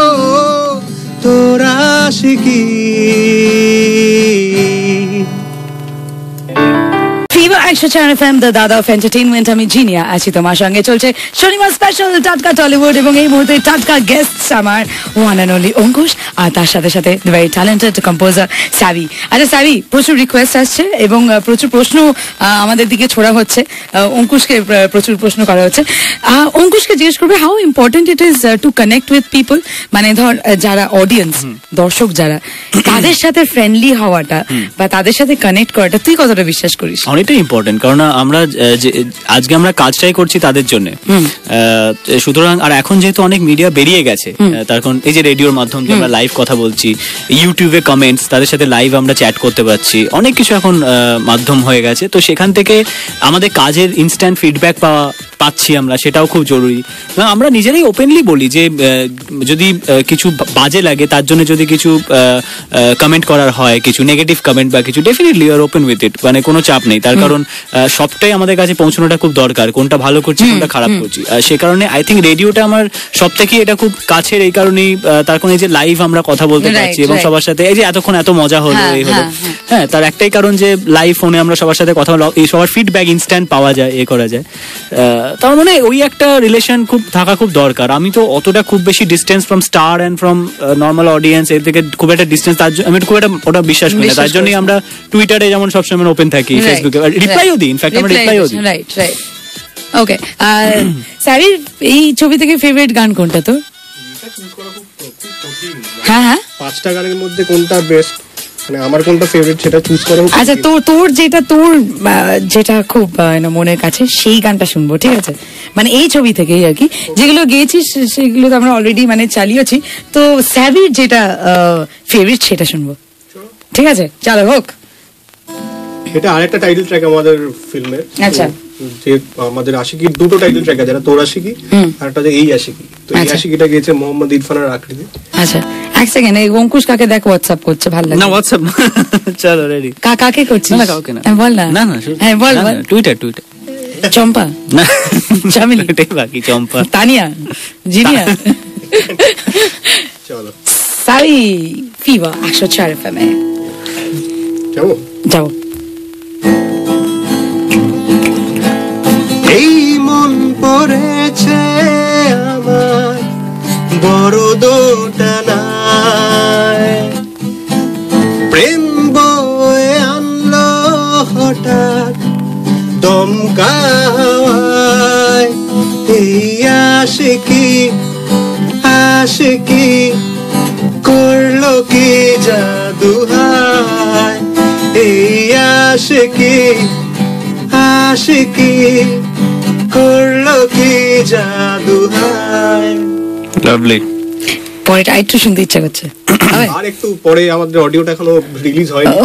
তোর আশিকি। দাদা অফ এন্টারটেইনমেন্ট, আমি জিনিয়া আছি তোমার সঙ্গে। চলছে শনিবার স্পেশাল টাটকা টলিউড, এবং এই মুহূর্তে টাটকা গেস্ট আমার ওয়ান অ্যান্ড অনলি অঙ্কুশ, আর তার সাথে সাথে ভেরি ট্যালেন্টেড কম্পোজার স্যাভি। আচ্ছা স্যাভি, প্রচুর রিকোয়েস্ট আসছে এবং প্রচুর প্রশ্ন আমাদের দিকে ছোড়া হচ্ছে, অঙ্কুশকে প্রচুর প্রশ্ন করা হচ্ছে। অঙ্কুশকে জিজ্ঞেস করবে how important it is to connect with people, মানে ধর যারা অডিয়েন্স, দর্শক যারা, তাদের সাথে ফ্রেন্ডলি হওয়াটা বা তাদের সাথে কানেক্ট করাটা তুই কতটা বিশ্বাস করিস? অনেকটাই ইম্পর্টেন্ট, কারণ আমরা আজকে আমরা কাজটাই করছি তাদের জন্য। সুতরাং আর এখন যেহেতু অনেক মিডিয়া বেরিয়ে গেছে, তার কারণ এই যে রেডিওর মাধ্যম দিয়ে আমরা লাইভ কথা বলছি, ইউটিউবে কমেন্টস, তাদের সাথে লাইভ আমরা চ্যাট করতে পারছি, অনেক কিছু এখন মাধ্যম হয়ে গেছে। তো সেখান থেকে আমাদের কাজের ইনস্ট্যান্ট ফিডব্যাক পাওয়া পাচ্ছি আমরা, সেটাও খুব জরুরি। আমরা নিজেরাই ওপেনলি বলি যে যদি কিছু বাজে লাগে, তার জন্য যদি কিছু কমেন্ট করার হয়, কিছু নেগেটিভ কমেন্ট বা কিছু, definitely you are open with it, মানে কোনো চাপ নেই। তার কারণ সবটাই আমাদের কাছে পৌঁছানোটা খুব দরকার, কোনটা ভালো করছি কোনটা খারাপ করছি। সে কারণে আই থিঙ্ক রেডিওটা আমার সব থেকে এটা খুব কাছের, এই কারণেই তার কারণে যে লাইভ আমরা কথা বলতে পারছি এবং সবার সাথে এই যে এতক্ষণ এত মজা হলো এই হলো, হ্যাঁ তার একটাই কারণ যে লাইভ ফোনে আমরা সবার সাথে কথা বলা, এই সবার ফিডব্যাক ইনস্ট্যান্ট পাওয়া যায়, এ করা যায়। তার মানে ওই একটা রিলেশন খুব থাকা খুব দরকার। আমি তো অতটা খুব বেশি distance from star and from normal audience, এর থেকে খুব একটা ডিস্টেন্স, আমি খুব একটা ওটা বিশ্বাস করি না। তার জন্যই আমরা টুইটারে যেমন সবসময় ওপেন থাকি, ফেসবুকে রিপ্লাইও দিই, ইনফ্যাক্ট আমরা রিপ্লাইও দিই। Right right okay. স্যারের এই ছবি থেকে ফেভারিট গান কোনটা তো? হ্যাঁ হ্যাঁ, 5টা গানের মধ্যে কোনটা বেস্ট, মানে আমার কোনটা ফেভারিট সেটা চুজ করা। আচ্ছা তোর যেটা খুব মনের কাছে সেই গানটা শুনবো, ঠিক আছে? মানে এই ছবি থেকেই আর কি, যেগুলো গেয়েছিস সেগুলো তো আমরা অলরেডি মানে চালিয়েছি, তো স্যাভির যেটা ফেভারিট সেটা শুনবো, ঠিক আছে? চলো হোক। এটা আরেকটা টাইটেল ট্র্যাক আমাদের ফিল্মের। আচ্ছা, যে আমাদের আশিকির দুটো টাইটেল ট্র্যাক আছে, তোর আশিকি আর একটা যে এই আশিকি। তো এই আশিকিটা গেয়েছে মোহাম্মদ ইরফানের আকৃতি। আচ্ছা এক সেকেন্ড, এই অঙ্কুশ কাকে দেখ হোয়াটসঅ্যাপ করছে, ভালো লাগে না হোয়াটসঅ্যাপ না, চলো রেডি। কাকে করছিস? না কাউকে না, বল না। না না হ্যাঁ বল, টুইটার চম্পা না, চামিলি, এটাই বাকি, চম্পা, তানিয়া, জিনিয়া। চলো সারি ফিভার 104 FM এ যাও। এই মন পড়েছে আমার বড় দোটানায়, প্রেম বয়ে আনলো হঠাৎ দমকা হাওয়ায়। এই আশিকি করলো কি জাদু হায়। এই আশিকি করলো কি জাদু হায়। লাভলি। পরেটা একটু শুনতে ইচ্ছা করছে, আর একটু পরে, আমাদের অডিওটা এখনো রিলিজ হয়নি।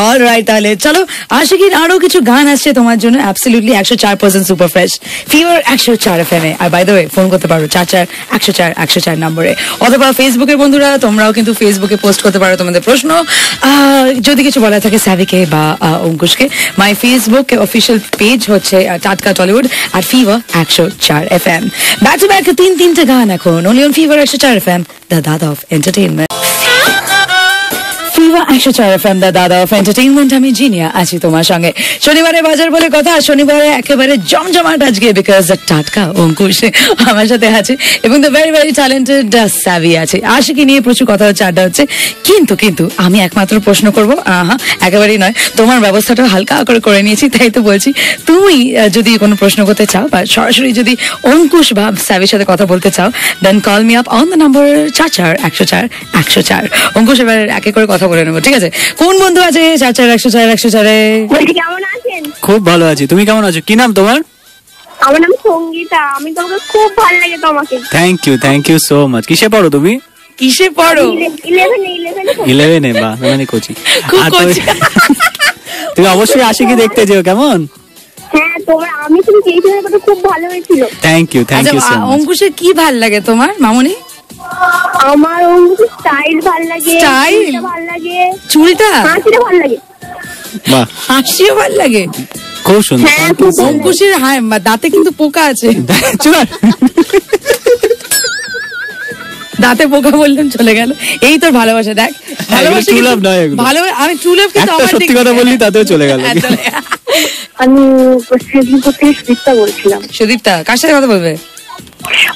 অলরাইট, তাহলে চলো আশিকির আরো কিছু গান আসছে তোমার জন্য, absolutely 104% super fresh fever 104 FM এ। আর বাই দ্য ওয়ে ফোন করতে পারো 44-104-104 নম্বরে, অথবা ফেসবুকের বন্ধুরা তোমরাও কিন্তু ফেসবুকে পোস্ট করতে পারো তোমাদের প্রশ্ন, যদি কিছু বলা থাকে সাভিকে বা অঙ্কুশকে। মাই ফেসবুক অফিসিয়াল পেজ হচ্ছে টাটকা টলিউড আর fever 104 FM। Back to back তিনটে গান এখন only on fever 104 FM, the dada of entertainment. Fever 104 FM, the dada of entertainment. আমি জিনিয়া আছি তোমার সঙ্গে। শনিবারে বাজার বলে কথা, শনিবারে একেবারে জমজমাট আজকে, বিকজ টাটকা অঙ্কুশ আমার সাথে আছে এবং the very very talented Savi আছে। আশিকি নিয়ে প্রচুর কথা হচ্ছে, আড্ডা হচ্ছে, কিন্তু আমি একমাত্র প্রশ্ন করবো, একেবারেই নয়, তোমার ব্যবস্থাটা হালকা করে নিয়েছি, তাই তো বলছি তুমি যদি কোনো প্রশ্ন করতে চাও বা সরাসরি যদি অঙ্কুশ বা সাভির সাথে কথা বলতে চাও, then call me up on the number 44-104-104। Ankush এবার একে করে কথা বলে নেবো, ঠিক আছে? কোন বন্ধু আছে 44-104-104-এ? কেমন আছেন? খুব ভালো আছি, তুমি কেমন আছো? কি নাম তোমার? আমার নাম সঙ্গীতা, আমি তোমাকে খুব ভালো লাগে তোমাকে। Thank you so much. কিসে পড়ো তুমি? কিসে পড়ো? 11 বা মানে কোচি। খুব কোচি। তুমি অবশ্যই আশিকি দেখতে যেও, কেমন? হ্যাঁ, আমি তুমি চেয়েছিলে, কথা খুব ভালো হয়েছিল। Thank you so much. অঙ্কুশের কি ভালো লাগে তোমার মামুনি? আমার স্টাইল ভালো লাগে, স্টাইল ভালো লাগে, চুলটা, হাসিটা ভালো লাগে, বাহ হাসিও ভালো লাগে, খুব সুন্দর। অঙ্কুশের দাঁতে কিন্তু পোকা আছে, দাঁতে পোকা বললাম চলে গেল। এই তোর ভালোবাসা, দেখ ভালোবাসা ভালো, আমি ট্রু লাভ কিন্তু আমার সত্যি কথা বললি তাতেও চলে গেল। আমি সুদীপ্তা বলছিলাম। সুদীপ্তা কার সাথে কথা বলবে?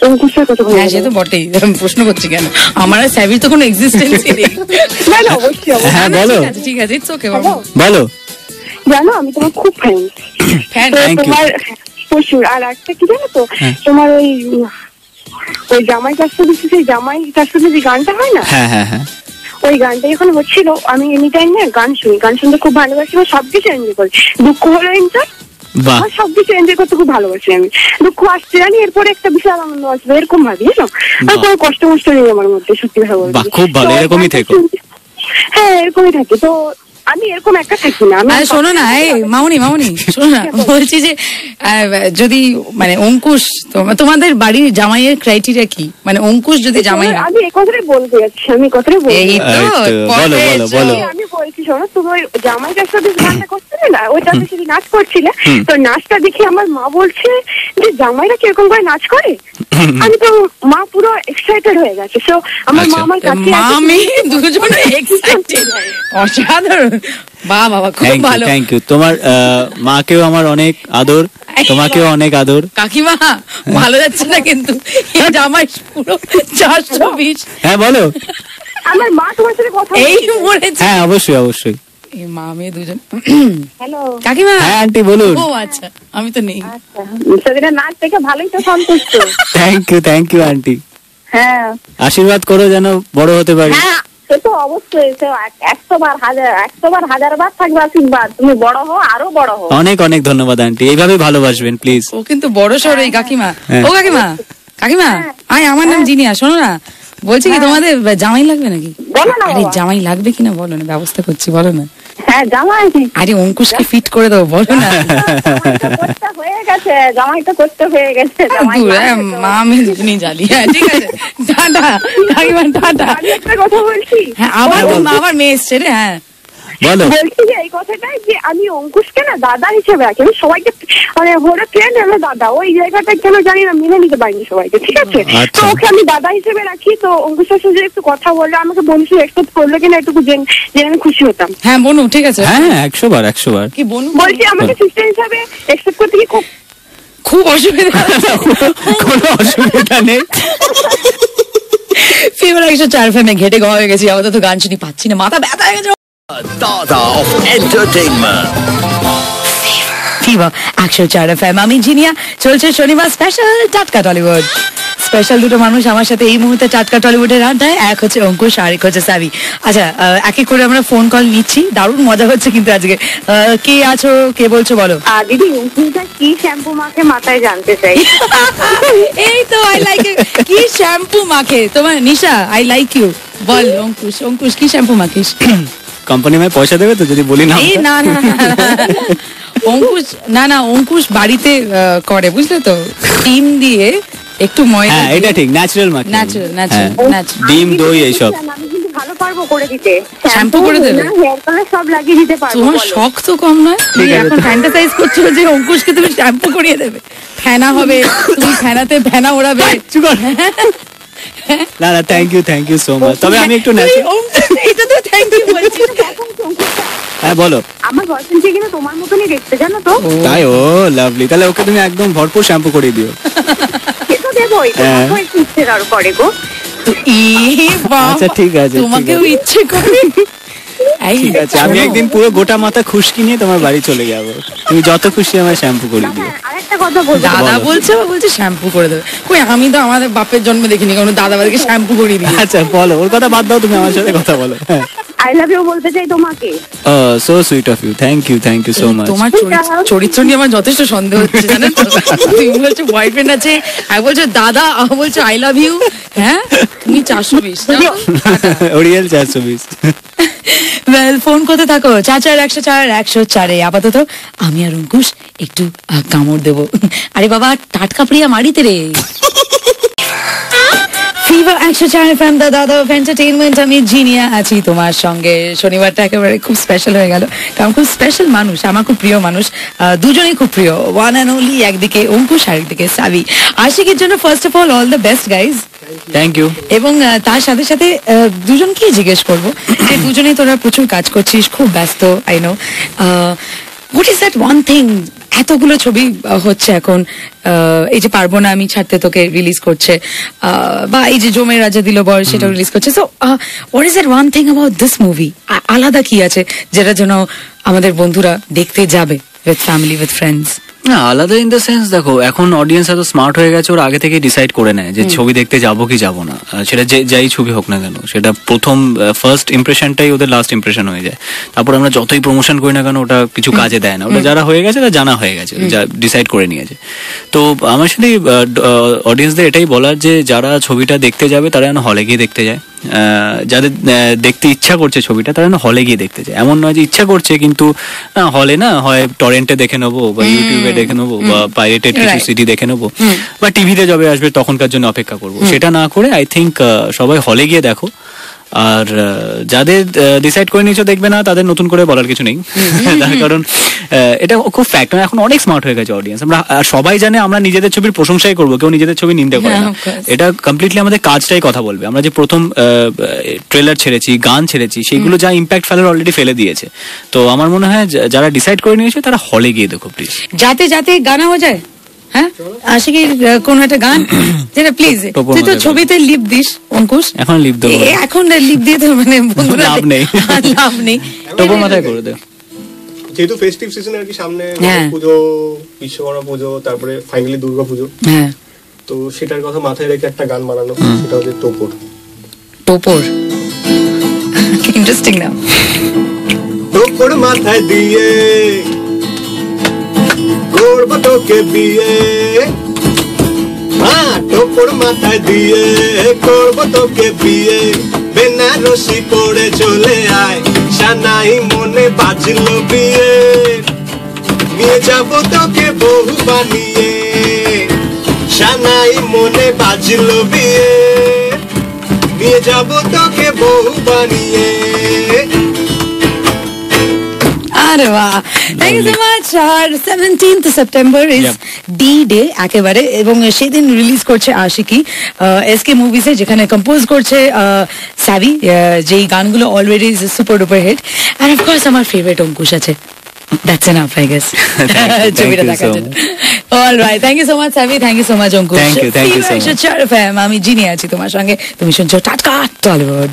অঙ্কুশের কথা বলবো। হ্যাঁ সে তো বটেই, প্রশ্ন করছি কেন, আমার আর স্যাভির তো কোনো এক্সিস্টেন্সই নেই। না অবশ্যই। হ্যাঁ বলো। ঠিক আছে, ইটস ওকে, বলো। জানো আমি তোমার খুব ফ্যান, তোমার প্রচুর। আর একটা কি জানো তো, তোমার ওই জামাই চাষতে সেই জামাই চাষতে যে গানটা হয় না, হ্যাঁ ওই গানটা যখন হচ্ছিল, আমি এনি টাইম না গান শুনতে খুব ভালোবাসি, সবকিছু এনজয় করি। দুঃখ হলো এনজয়, সবকিছু এনজয় করতে খুব ভালোবাসি আমি। দুঃখ আসছে জানি, এরপরে একটা বিশাল আনন্দ আসবে, এরকম ভাবি জানো। আর কষ্ট নেই আমার মধ্যে, সত্যি কথা বলতে। খুব ভালো, এরকমই থেকো। হ্যাঁ এরকমই থাকে। তো আমি এরকম একটা থাকি না। আরে শোনো না, এই মামনি শোনো না, বলছি যে যদি মানে অঙ্কুশ তোমাদের বাড়ির জামাইয়ের ক্রাইটেরিয়া কি, মানে অঙ্কুশ যদি জামাই হয়? আমি এই কথাটাই বলতে যাচ্ছি, এই তো বলো। আমি বলছি শোনো, তুমি ওই জামাইটার সাথে গানটা করছিলে না, ওইটাতে যদি নাচ করছিলে, তো নাচটা দেখে আমার মা বলছে যে জামাইরা কিরকম করে নাচ করে। আমি তো মা পুরো এক্সাইটেড হয়ে গেছে। সো আমার মা আমার কাছে আমি দুজনে এক্সাইটেড, অসাধারণ, বাবা খুব ভালো। Thank you. তোমার মাকেও আমার অনেক আদর, তোমাকেও অনেক আদর। কাকিমা ভালো যাচ্ছে না কিন্তু, জামাই পুরো 420। হ্যাঁ বলো। আমার মা তোমার সাথে কথা এই মরেছে। হ্যাঁ অবশ্যই। এই মা মেয়ে দুজন। হ্যালো কাকিমা। হ্যাঁ আন্টি বলুন। ও আচ্ছা, আমি তো নেই। আচ্ছা, সেদিনের নাচ দেখে ভালোই তো সন্তুষ্ট। Thank you aunty. হ্যাঁ আশীর্বাদ করো যেন বড় হতে পারি। হ্যাঁ সে তো অবশ্যই, 100 বার বার থাকবে আশীর্বাদ। তুমি বড় হও, আরো বড় হও। অনেক ধন্যবাদ আন্টি, এইভাবে ভালোবাসবেন প্লিজ। ও কিন্তু বড় সড় এই কাকিমা। ও কাকিমা আয়, আমার নাম জিনিয়া। শোনো না, বলছি কি তোমাদের জামাই লাগবে নাকি? বলো না আরে জামাই লাগবে কিনা বলো না, ব্যবস্থা করছি, বলো না। হ্যাঁ জামাই, আরে অঙ্কুশকে ফিট করে দেবো, বলো না। হয়ে গেছে, জামাই তো করতে হয়ে গেছে। মা আমি দুজনেই জানি। হ্যাঁ ঠিক আছে, টাটা কাকিমা, টাটা। আমি একটা কথা বলছি। হ্যাঁ আবার মেয়ে এসছে রে। হ্যাঁ বলো। বলছি যে এই কথাটাই যে আমি অঙ্কুশকে না দাদা হিসেবে রাখি। আমি সবাইকে মানে ওরা ফ্রেন্ড, আমি দাদা, ওই জায়গাটা কেন জানি না মেনে নিতে পারিনি সবাইকে, ঠিক আছে? তো ওকে আমি দাদা হিসেবে রাখি। তো অঙ্কুশের সাথে একটু কথা বললে, আমাকে বন্ধু একসেপ্ট করলে কিনা একটু জেনে আমি খুশি হতাম। হ্যাঁ বনু, ঠিক আছে। হ্যাঁ 100 বার। কি বনু বলছি আমাকে সিস্টার হিসাবে একসেপ্ট করতে কি খুব অসুবিধা? কোনো অসুবিধা নেই। ফিভার 104 FM ঘেটে ঘ হয়ে গেছি, আপাতত গান শুনি পাচ্ছি না, মাথা ব্যথা হয়ে গেছে। Dada of Entertainment. Fever 104 FM, আমি জিনিয়া। চলছে শনিবার স্পেশাল টাটকা টলিউড। স্পেশাল দুটো মানুষ আমার সাথে এই মুহূর্তে টাটকা টলিউডের আড্ডায়, এক হচ্ছে অঙ্কুশ আর এক হচ্ছে সাবি। আচ্ছা, এক এক করে আমরা ফোন কল নিচ্ছি, দারুণ মজা হচ্ছে কিন্তু আজকে। কে আছো, কে বলছো বলো? দিদি অঙ্কুশটা কি শ্যাম্পু মাখে মাথায় জানতে চাই। এই তো আই লাইক কি শ্যাম্পু মাখে তোমার নিশা, আই লাইক ইউ। বল অঙ্কুশ কি শ্যাম্পু মাখিস? কোম্পানি আমায় পয়সা দেবে তো যদি বলি না? এই না অঙ্কুশ বাড়িতে করে, বুঝলে তো, ডিম দিয়ে একটু ময়দা। হ্যাঁ এটা ঠিক, ন্যাচারাল মাখি। ন্যাচারাল ডিম দই এইসব আমি কিন্তু ভালো পারবো করে দিতে। শ্যাম্পু করে দেবে, হেয়ার কালার সব লাগিয়ে দিতে পারবো। তোমার শখ তো কম নয়। তুমি এখন ফ্যান্টাসাইজ করছো যে অঙ্কুশকে তুমি শ্যাম্পু করিয়ে দেবে, ফেনা হবে, তুমি ফেনাতে ফেনা ওড়াবে। না থ্যাংক ইউ সো মাচ। তবে আমি একটু এটা তো থ্যাংক ইউ বলছি। হ্যাঁ বলো। আমার বয়ফ্রেন্ডকে কিন্তু তোমার মতনই দেখতে, জানো তো? তাই? ও লাভলি, তাহলে ওকে তুমি একদম ভরপুর শ্যাম্পু করে দিও। সে তো দেবই, তোমাকেও একটু ইচ্ছে করে গো। আচ্ছা ঠিক আছে, তোমাকেও ইচ্ছে করে। ঠিক আছে, আমি একদিন পুরো গোটা মাথা খুশকি নিয়ে তোমার বাড়ি চলে যাবো, তুমি যত খুশি আমার শ্যাম্পু করে দিও। আরেকটা কথা বলবো, দাদা বলছে শ্যাম্পু করে দেবে। কই আমি তো আমাদের বাপের জন্ম দেখিনি কোনো দাদা বাড়িকে শ্যাম্পু করিয়ে দিই। আচ্ছা বলো, ওর কথা বাদ দাও, তুমি আমার সাথে কথা বলো। আই লাভ ইউ বলতে চাই তোমাকে। So sweet of you, thank you so much. তোমার চরিত্র নিয়ে আমার যথেষ্ট সন্দেহ হচ্ছে, জানেন তো। তুমি বলছো বয়ফ্রেন্ড আছে, আর বলছো দাদা, বলছো আই লাভ ইউ। হ্যাঁ তুমি 420 ওরিয়েল 420। ফোন করতে থাকো 44104 আপাতত আমি আর অঙ্কুশ একটু কামড় দেবো। আরে বাবা টাটকা প্রিয়া মারিতে রে। ফিভার 104 FM, দাদা অফ এন্টারটেইনমেন্ট, আমি জিনিয়া আছি তোমার সঙ্গে। শনিবারটা একেবারে খুব স্পেশাল হয়ে গেল, কারণ খুব স্পেশাল মানুষ, আমার খুব প্রিয় মানুষ, দুজনেই খুব প্রিয়, ওয়ান অ্যান্ড অনলি। একদিকে অঙ্কুশ আর একদিকে সাবি। আশিকের জন্য first of all the best guys. Thank you. এবং তার সাথে সাথে দুজনকেই জিজ্ঞেস করবো যে দুজনেই তোরা প্রচুর কাজ করছিস, খুব ব্যস্ত, I know, what is that one thing? এতগুলো ছবি হচ্ছে এখন, এই যে পারবো না আমি ছাড়তে তোকে রিলিজ করছে, বা এই যে জমের রাজা দিল বর সেটা রিলিজ করছে। So what is that one thing about this movie? আলাদা কি আছে যেটা যেন আমাদের বন্ধুরা দেখতে যাবে, উইথ ফ্যামিলি, উইথ ফ্রেন্ডস? না আলাদা ইন দ্য সেন্স, দেখো এখন অডিয়েন্স এত স্মার্ট হয়ে গেছে, ওরা আগে থেকে ডিসাইড করে নেয় যে ছবি দেখতে যাবো কি যাবো না। সেটা যাই ছবি হোক না কেন, সেটা প্রথম ফার্স্ট ইমপ্রেশনটাই ওদের লাস্ট ইমপ্রেশন হয়ে যায়। তারপর আমরা যতই প্রমোশন করি না কেন, ওটা কিছু কাজে দেয় না। ওটা যারা হয়ে গেছে তা জানা হয়ে গেছে, যা ডিসাইড করে নিয়েছে। তো আমার সাথে অডিয়েন্সদের এটাই বলার যে যারা ছবিটা দেখতে যাবে তারা যেন হলে গিয়ে দেখতে যায়, যাদের দেখতে ইচ্ছা করছে ছবিটা তারা হলে গিয়ে দেখতে চায়, এমন নয় যে ইচ্ছা করছে কিন্তু হলে না হয় টরেন্টে দেখে নেবো বা ইউটিউবে দেখে নেবো বা পাইরেটেড কিছু সিডি দেখে নেবো বা টিভিতে যবে আসবে তখনকার জন্য অপেক্ষা করবো, সেটা না করে আই থিঙ্ক সবাই হলে গিয়ে দেখো। আর যাদের ডিসাইড করে নিয়েছো দেখবে না তাদের নতুন করে বলার কিছু নেই, তার কারণ এটা খুব ফ্যাক্ট, এখন অনেক স্মার্ট হয়ে গেছে অডিয়েন্স। আমরা সবাই জানে আমরা নিজেদের ছবির প্রশংসাই করবো, কেউ নিজেদের ছবি নিন্দে করে না, এটা কমপ্লিটলি আমাদের কাজটাই কথা বলবে। আমরা যে প্রথম ট্রেলার ছেড়েছি, গান ছেড়েছি, সেইগুলো যা ইম্প্যাক্ট ফেলার অলরেডি ফেলে দিয়েছে। তো আমার মনে হয় যারা ডিসাইড করে নিয়েছে তারা হলে গিয়ে দেখো প্লিজ। যাতে যাতে গানা হয়ে যায়, হ্যাঁ আশিকির কোন একটা গান যেটা প্লিজ, তুই তো ছবিতে লিপ দিস অঙ্কুশ, এখন লিপ দেবো, এখন লিপ দিয়ে তো মানে লাভ নেই, লাভ নেই, তবু মাথায় করে দে। যেহেতু ফেস্টিভ সিজন আর কি সামনে, পুজো, বিশ্বকর্মা পুজো, তারপরে ফাইনালি দুর্গা পুজো, হ্যাঁ, তো সেটার কথা মাথায় রেখে একটা গান বানানো, সেটা হচ্ছে টোপর। টোপর ইন্টারেস্টিং না? টোপর মাথায় দিয়ে করবো তোকে বিয়ে, হ্যাঁ টোপর মাথায় দিয়ে করবো তোকে বিয়ে, বেনারসি পরে চলে আয়, সানাই মনে বাজলো বিয়ে, নিয়ে যাবো তোকে বহু বানিয়ে, সানাই মনে বাজলো বিয়ে, নিয়ে যাবো তোকে বহু বানিয়ে। আরে বাহ, থ্যাংক ইউ সো মাচ। আর 17th September is the day একেবারে, এবং সেদিন রিলিজ করছে আশিকি এসকে মুভিসে, যেখানে কম্পোজ করছে সাবি, যেই গানগুলো already super duper hit. And of course আমার ফেভারিট অঙ্কুশ আছে। That's enough, I guess. ছবিটা দেখার জন্য। All right, thank you so much Sabi, thank you so much Ankush. Thank you so much. আমি জিনি আছি তোমার সঙ্গে, তুমি শুনছো টাটকা টলিউড।